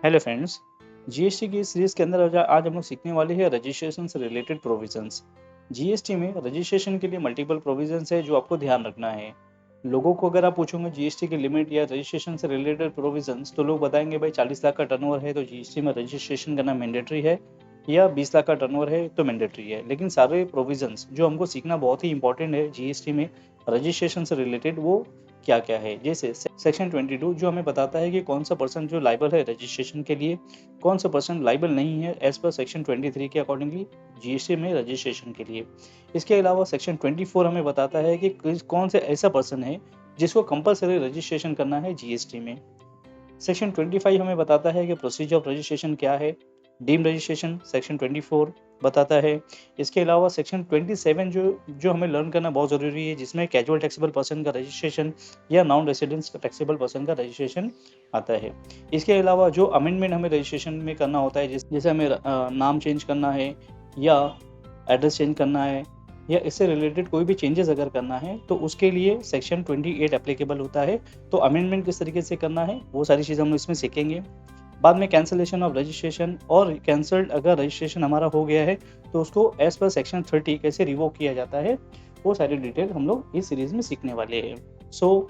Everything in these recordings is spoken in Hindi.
Hello friends. जीएसटी की इस सीरीज के अंदर आज हम लोग सीखने वाले हैं रजिस्ट्रेशन से रिलेटेड प्रोविजंस। जीएसटी में रजिस्ट्रेशन के लिए मल्टीपल प्रोविजंस है जो आपको ध्यान रखना है। लोगों को अगर आप पूछोगे जीएसटी की लिमिट या रजिस्ट्रेशन से रिलेटेड प्रोविजंस तो लोग बताएंगे भाई 40 लाख का टर्नओवर है तो जीएसटी में रजिस्ट्रेशन करना मैंडेटरी है, या 20 लाख का टर्नओवर है तो मैंडेटरी है। लेकिन सारे प्रोविजंस जो हमको सीखना बहुत ही इंपॉर्टेंट है जीएसटी में रजिस्ट्रेशन से रिलेटेड, वो क्या क्या है। जैसे सेक्शन 22 जो हमें बताता है कि कौन सा पर्सन जो लाइबल है रजिस्ट्रेशन के लिए, कौन सा पर्सन लाइबल नहीं है एज पर सेक्शन 23 के अकॉर्डिंगली जीएसटी में रजिस्ट्रेशन के लिए। इसके अलावा सेक्शन 24 हमें बताता है कि कौन से ऐसा पर्सन है जिसको कंपलसरी रजिस्ट्रेशन करना है जीएसटी में। सेक्शन 25 हमें बताता है कि प्रोसीजर ऑफ रजिस्ट्रेशन क्या है। डीम रजिस्ट्रेशन सेक्शन 24 बताता है। इसके अलावा सेक्शन 27 जो हमें लर्न करना बहुत ज़रूरी है, जिसमें कैजुअल टैक्सेबल पर्सन का रजिस्ट्रेशन या नॉन रेसिडेंस टैक्सेबल पर्सन का रजिस्ट्रेशन आता है। इसके अलावा जो अमेंडमेंट हमें रजिस्ट्रेशन में करना होता है, जैसे हमें नाम चेंज करना है या एड्रेस चेंज करना है या इससे रिलेटेड कोई भी चेंजेस अगर करना है तो उसके लिए सेक्शन 28 एप्लीकेबल होता है। तो अमेंडमेंट किस तरीके से करना है वो सारी चीज़ हम इसमें सीखेंगे। बाद में कैंसिलेशन ऑफ रजिस्ट्रेशन, और कैंसल्ड अगर रजिस्ट्रेशन हमारा हो गया है तो उसको एज पर सेक्शन 30 कैसे रिवोक किया जाता है, वो सारी डिटेल हम लोग इस सीरीज में सीखने वाले हैं। सो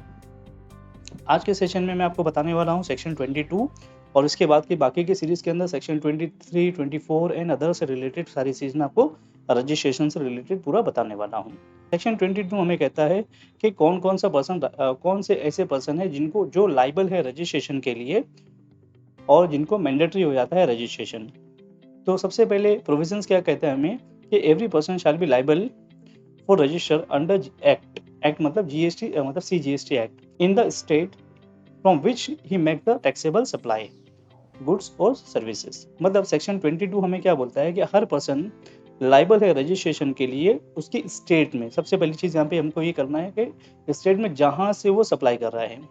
आज के सेशन में मैं आपको बताने वाला हूँ सेक्शन 22, और इसके बाद की बाकी के सीरीज के अंदर सेक्शन 23, 24 एंड अदर से रिलेटेड सारी चीज़ मैं आपको रजिस्ट्रेशन से रिलेटेड पूरा बताने वाला हूँ। सेक्शन 22 हमें कहता है कि कौन सा पर्सन, कौन से ऐसे पर्सन है जिनको जो लाइबल है रजिस्ट्रेशन के लिए और जिनको मैंडेटरी हो जाता है रजिस्ट्रेशन। तो सबसे पहले प्रोविजंस क्या कहते हैं हमें कि every person shall be liable for register under act मतलब जीएसटी मतलब CGST act in the state from which he make the taxable supply goods और सर्विसेज। मतलब सेक्शन 22 हमें क्या बोलता है कि हर पर्सन लाइबल है रजिस्ट्रेशन के लिए उसके स्टेट में। सबसे पहली चीज़ यहाँ पे हमको ये करना है कि स्टेट में जहाँ से वो सप्लाई कर रहा है।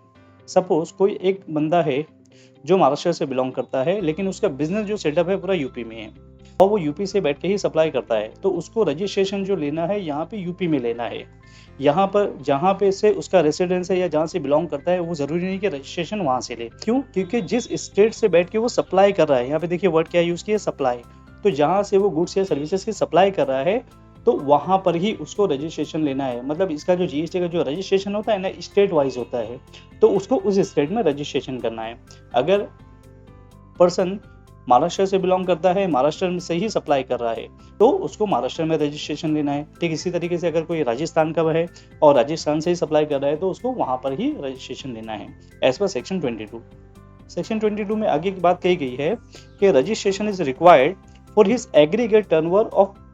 सपोज कोई एक बंदा है जो महाराष्ट्र से बिलोंग करता है, लेकिन उसका बिजनेस जो सेटअप है पूरा यूपी में है और वो यूपी से बैठ के ही सप्लाई करता है, तो उसको रजिस्ट्रेशन जो लेना है यहाँ पे यूपी में लेना है। यहाँ पर जहाँ पे से उसका रेसिडेंस है या जहाँ से बिलोंग करता है वो जरूरी नहीं कि रजिस्ट्रेशन वहाँ से ले। क्यों? क्योंकि जिस स्टेट से बैठ के वो सप्लाई कर रहा है, यहाँ पे देखिए वर्ड क्या यूज किया, सप्लाई। तो जहाँ से वो गुड्स या सर्विसेज की सप्लाई कर रहा है तो वहाँ पर ही उसको रजिस्ट्रेशन लेना है। मतलब इसका जो जीएसटी का जो रजिस्ट्रेशन होता है ना, स्टेट वाइज होता है, तो उसको उस स्टेट में रजिस्ट्रेशन करना है। अगर पर्सन महाराष्ट्र से बिलोंग करता है, महाराष्ट्र से ही सप्लाई कर रहा है, तो उसको महाराष्ट्र में रजिस्ट्रेशन लेना है। ठीक इसी तरीके से अगर कोई राजस्थान का है और राजस्थान से ही सप्लाई कर रहा है तो उसको वहां पर ही रजिस्ट्रेशन लेना है एज पर सेक्शन 22। सेक्शन 22 में आगे की बात कही गई है कि registration is required for his aggregate turnover of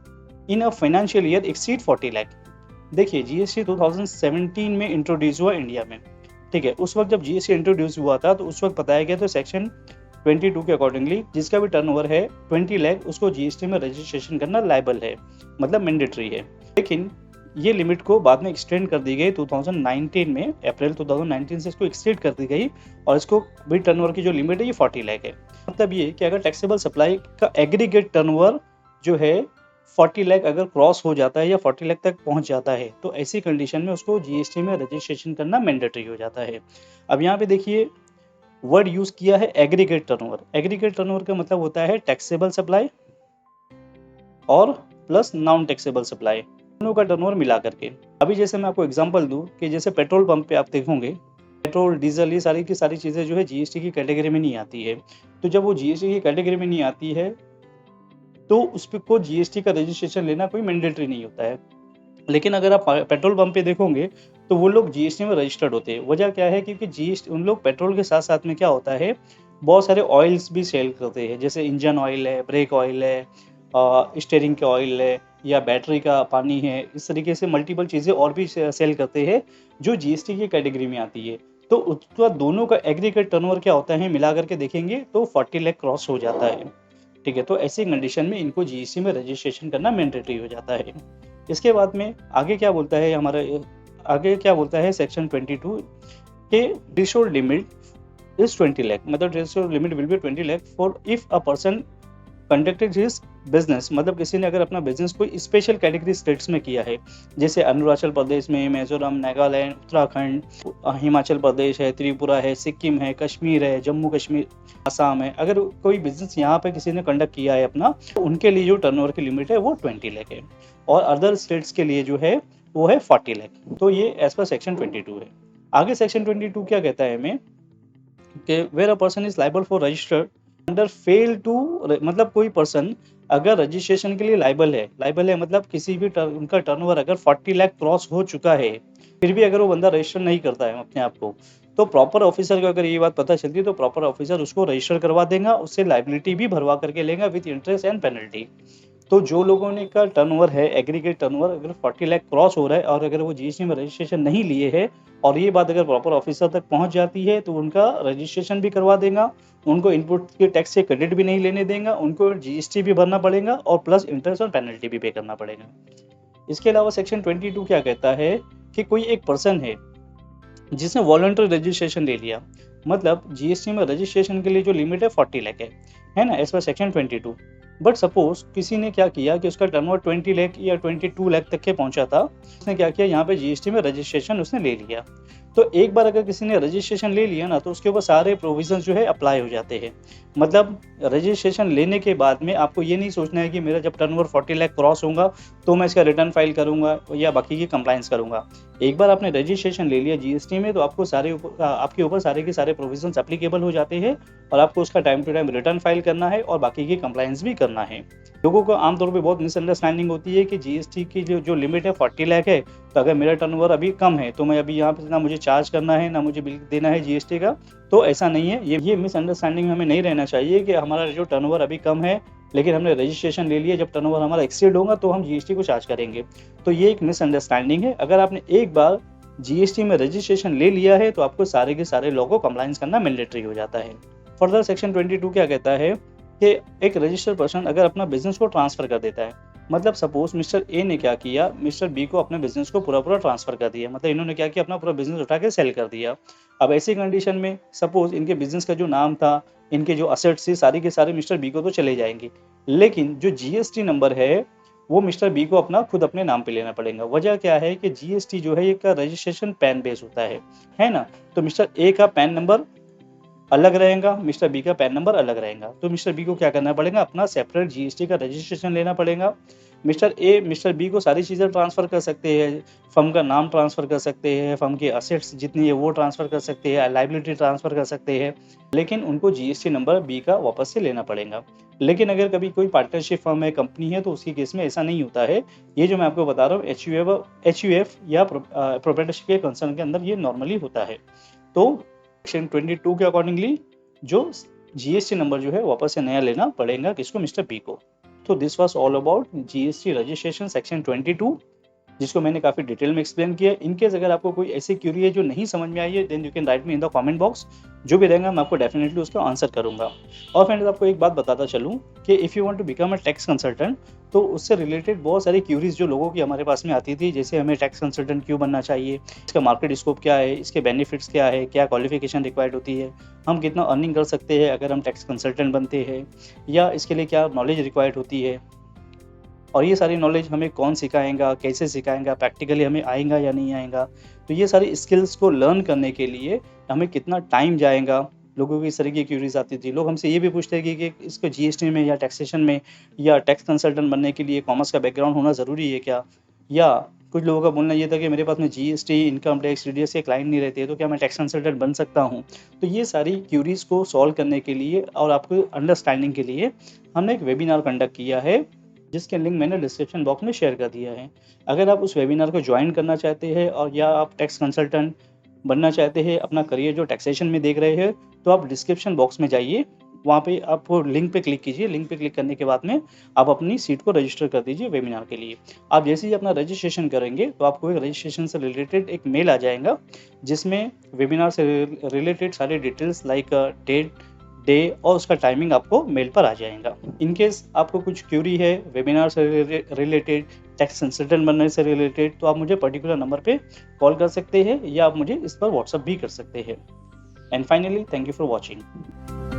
in a financial year exceed 40 lakh. देखिए जीएसटी 2017 में इंट्रोड्यूस हुआ इंडिया में। ठीक है, उस वक्त जब जीएसटी इंट्रोड्यूस हुआ था तो उस वक्त बताया गया तो सेक्शन 22 के अकॉर्डिंगली जिसका भी टर्नओवर है 20 लाख उसको जीएसटी में रजिस्ट्रेशन करना लायबल है, मतलब मैंडेटरी है। लेकिन ये लिमिट को बाद में एक्सटेंड कर दी गई 2019 में, अप्रैल 2019 से इसको एक्सटेंड कर दी गई और इसको भी टर्नओवर की जो लिमिट है ये 40 लाख है। मतलब ये कि अगर टैक्सेबल सप्लाई का एग्रीगेट टर्नओवर जो है 40 लाख अगर क्रॉस हो जाता है या 40 लाख तक पहुंच जाता है तो ऐसी कंडीशन में उसको जीएसटी में रजिस्ट्रेशन करना मैंडेटरी हो जाता है। अब यहाँ पे देखिए वर्ड यूज किया है एग्रीगेट टर्नओवर। एग्रीगेट टर्नओवर का मतलब होता है टैक्सेबल सप्लाई और प्लस नॉन टैक्सेबल सप्लाई, दोनों का टर्नओवर मिला करके। अभी जैसे मैं आपको एग्जांपल दूं कि जैसे पेट्रोल पंप पे आप देखोगे पेट्रोल डीजल ये सारी की सारी चीजें जो है जीएसटी की कैटेगरी में नहीं आती है। तो जब वो जीएसटी की कैटेगरी में नहीं आती है तो उस को जीएसटी का रजिस्ट्रेशन लेना कोई मैंडेटरी नहीं होता है। लेकिन अगर आप पेट्रोल पंप पे देखोगे तो वो लोग जीएसटी में रजिस्टर्ड होते हैं। वजह क्या है? क्योंकि जीएसटी उन लोग पेट्रोल के साथ साथ में क्या होता है, बहुत सारे ऑयल्स भी सेल करते हैं, जैसे इंजन ऑयल है, ब्रेक ऑयल है, स्टीयरिंग के ऑयल है या बैटरी का पानी है। इस तरीके से मल्टीपल चीज़ें और भी सेल करते हैं जो जीएसटी की कैटेगरी में आती है। तो उसका दोनों का एग्रीगेट टर्नओवर क्या होता है मिला करके देखेंगे तो 40 लाख क्रॉस हो जाता है। ठीक है, तो ऐसी कंडीशन में इनको जीएसटी में रजिस्ट्रेशन करना मैंडेटरी हो जाता है। इसके बाद में आगे क्या बोलता है हमारा, आगे क्या बोलता है सेक्शन 22 के थ्रेशोल्ड लिमिट इज 20 लाख, मतलब threshold limit will be 20 lakh for if a person conducted his business, मतलब किसी ने अगर अपना बिजनेस कोई स्पेशल कैटेगरी स्टेट्स में किया है, जैसे अरुणाचल प्रदेश में, मिजोरम, नागालैंड, उत्तराखंड, हिमाचल प्रदेश है, त्रिपुरा है, सिक्किम है, कश्मीर है, जम्मू कश्मीर, आसाम है, अगर कोई बिजनेस यहाँ पे किसी ने कंडक्ट किया है अपना, तो उनके लिए जो टर्नओवर की लिमिट है वो 20 लाख है, और अदर स्टेट्स के लिए जो है वो है 40 लाख। तो ये एज पर सेक्शन 22 है। आगे सेक्शन 22 क्या कहता है हमें कि where a person is liable for registered under fail to, मतलब कोई पर्सन अगर रजिस्ट्रेशन के लिए लाइबल है मतलब किसी भी उनका टर्नओवर अगर 40 लाख क्रॉस हो चुका है, फिर भी अगर वो बंदा रजिस्टर नहीं करता है अपने आप को, तो प्रॉपर ऑफिसर को अगर ये बात पता चलती है तो प्रॉपर ऑफिसर उसको रजिस्टर करवा देगा, उससे लाइबिलिटी भी भरवा करके लेगा विद इंटरेस्ट एंड पेनल्टी। तो जो लोगों ने का टर्नओवर है, एग्रीगेट टर्नओवर अगर 40 लाख क्रॉस हो रहा है और अगर वो जीएसटी में रजिस्ट्रेशन नहीं लिए है, और ये बात अगर प्रॉपर ऑफिसर तक पहुंच जाती है, तो उनका रजिस्ट्रेशन भी करवा देगा, उनको इनपुट के टैक्स से क्रेडिट भी नहीं लेने देगा, उनको जीएसटी भी भरना पड़ेगा और प्लस इंटरेस्ट और पेनल्टी भी पे करना पड़ेगा। इसके अलावा सेक्शन 22 क्या कहता है कि कोई एक पर्सन है जिसने वॉलंटरी रजिस्ट्रेशन ले लिया, मतलब जीएसटी में रजिस्ट्रेशन के लिए जो लिमिट है 40 लाख है ना, as per section 22। But suppose किसी ने क्या किया कि उसका टर्नओवर 20 लाख या 22 लाख तक के पहुंचा था, उसने क्या किया यहाँ पे जीएसटी में रजिस्ट्रेशन उसने ले लिया। तो एक बार अगर किसी ने रजिस्ट्रेशन ले लिया ना, तो उसके ऊपर सारे प्रोविजन जो है अप्लाई हो जाते हैं। मतलब रजिस्ट्रेशन लेने के बाद में आपको ये नहीं सोचना है कि मेरा जब टर्नओवर 40 लाख क्रॉस होगा तो मैं इसका रिटर्न फाइल करूंगा या बाकी की कंप्लाइंस करूंगा। एक बार आपने रजिस्ट्रेशन ले लिया जीएसटी में, तो आपको आपके ऊपर सारे के सारे प्रोविजन एप्लीकेबल हो जाते हैं, और आपको उसका time to time return file करना है और बाकी की कंप्लाइंस भी करना है। लोगों को आमतौर पे बहुत मिसअंडरस्टैंडिंग होती है कि जीएसटी की जो लिमिट है 40 लाख है, तो अगर मेरा टर्नओवर अभी कम है तो मैं अभी यहाँ पे ना मुझे चार्ज करना है ना मुझे बिल देना है जीएसटी का। तो ऐसा नहीं है, ये मिसअंडरस्टैंडिंग हमें नहीं रहना चाहिए कि हमारा जो टर्नओवर अभी कम है लेकिन हमने रजिस्ट्रेशन ले लिया, जब टर्नओवर हमारा एक्सीड होगा तो हम जीएसटी को चार्ज करेंगे। तो ये एक मिसअंडरस्टैंडिंग है। अगर आपने एक बार जीएसटी में रजिस्ट्रेशन ले लिया है तो आपको सारे के सारे लॉ को कंप्लायंस करना मैंडेटरी हो जाता है। फर्दर सेक्शन 22 क्या कहता है कि एक रजिस्टर्ड पर्सन अगर अपना बिजनेस को ट्रांसफर कर देता है, मतलब सपोज मिस्टर ए ने क्या किया, मिस्टर बी को अपने बिजनेस को पूरा ट्रांसफर कर दिया, मतलब इन्होंने क्या किया, अपना पूरा बिजनेस उठा के सेल कर दिया। अब ऐसी कंडीशन में सपोज इनके बिजनेस का जो नाम था, इनके जो असेट्स थे, सारी के सारे मिस्टर बी को तो चले जाएंगे, लेकिन जो जीएसटी नंबर है वो मिस्टर बी को अपना खुद अपने नाम पे लेना पड़ेगा। वजह क्या है कि जीएसटी जो है एक रजिस्ट्रेशन पैन बेस होता है ना। तो मिस्टर ए का पैन नंबर अलग रहेगा, मिस्टर बी का पैन नंबर अलग रहेगा। तो मिस्टर बी को क्या करना पड़ेगा, अपना सेपरेट जीएसटी का रजिस्ट्रेशन लेना पड़ेगा। मिस्टर ए मिस्टर बी को सारी चीज़ें ट्रांसफ़र कर सकते हैं, फर्म का नाम ट्रांसफ़र कर सकते हैं, फर्म की असेट्स जितनी है वो ट्रांसफ़र कर सकते हैं, लाइबिलिटी ट्रांसफ़र कर सकते हैं, लेकिन उनको जीएसटी नंबर बी का वापस से लेना पड़ेगा। लेकिन अगर कभी कोई पार्टनरशिप फर्म है, कंपनी है, तो उसके केस में ऐसा नहीं होता है। ये जो मैं आपको बता रहा हूँ एचयूएफ या प्रोप्राइटरशिप के कंसर्न के अंदर ये नॉर्मली होता है। तो सेक्शन 22 के अकॉर्डिंगली जो जीएसटी नंबर जो है वापस से नया लेना पड़ेगा किसको, मिस्टर बी को। तो this was all about GST registration section 22, जिसको मैंने काफी डिटेल में एक्सप्लेन किया। इनकेस अगर आपको कोई ऐसी क्यूरी है जो नहीं समझ में आई है, then you can write me in the comment box. जो भी रहेगा मैं आपको डेफिनेटली उसका आंसर करूंगा। और फ्रेंड्स, आपको एक बात बताता चलूं कि if you want to become a tax consultant, तो उससे रिलेटेड बहुत सारी क्यूरीज जो लोगों की हमारे पास में आती थी, जैसे हमें टैक्स कंसल्टेंट क्यों बनना चाहिए, इसका मार्केट स्कोप क्या है, इसके बेनिफिट्स क्या है, क्या क्वालिफिकेशन रिक्वायर्ड होती है, हम कितना अर्निंग कर सकते हैं अगर हम टैक्स कंसल्टेंट बनते हैं, या इसके लिए क्या नॉलेज रिक्वायर्ड होती है, और ये सारी नॉलेज हमें कौन सिखाएगा, कैसे सिखाएगा, प्रैक्टिकली हमें आएगा या नहीं आएगा। तो ये सारी स्किल्स को लर्न करने के लिए हमें कितना टाइम जाएगा, लोगों की इस तरह की क्यूरीज आती थी। लोग हमसे ये भी पूछते हैं कि इसको जीएसटी में या टैक्सेशन में या टैक्स कंसल्टेंट बनने के लिए कॉमर्स का बैकग्राउंड होना ज़रूरी है क्या, या कुछ लोगों का बोलना ये था कि मेरे पास में जीएसटी, इनकम टैक्स, टीडीएस के क्लाइंट नहीं रहते, तो क्या मैं टैक्स कंसल्टेंट बन सकता हूँ। तो ये सारी क्यूरीज को सॉल्व करने के लिए और आपको अंडरस्टैंडिंग के लिए हमने एक वेबिनार कंडक्ट किया है, जिसके लिंक मैंने डिस्क्रिप्शन बॉक्स में शेयर कर दिया है। अगर आप उस वेबिनार को ज्वाइन करना चाहते हैं और या आप टैक्स कंसल्टेंट बनना चाहते हैं, अपना करियर जो टैक्सेशन में देख रहे हैं, तो आप डिस्क्रिप्शन बॉक्स में जाइए, वहाँ पे आप लिंक पे क्लिक कीजिए। लिंक पे क्लिक करने के बाद में आप अपनी सीट को रजिस्टर कर दीजिए वेबिनार के लिए। आप जैसे ही अपना रजिस्ट्रेशन करेंगे तो आपको एक रजिस्ट्रेशन से रिलेटेड एक मेल आ जाएगा, जिसमें वेबिनार से रिलेटेड सारे डिटेल्स लाइक डेट, डे और उसका टाइमिंग आपको मेल पर आ जाएगा। इनकेस आपको कुछ क्यूरी है वेबिनार से रिलेटेड, टैक्स कंसल्टेंट बनने से रिलेटेड, तो आप मुझे पर्टिकुलर नंबर पे कॉल कर सकते हैं या आप मुझे इस पर व्हाट्सअप भी कर सकते हैं। And finally, thank you for watching.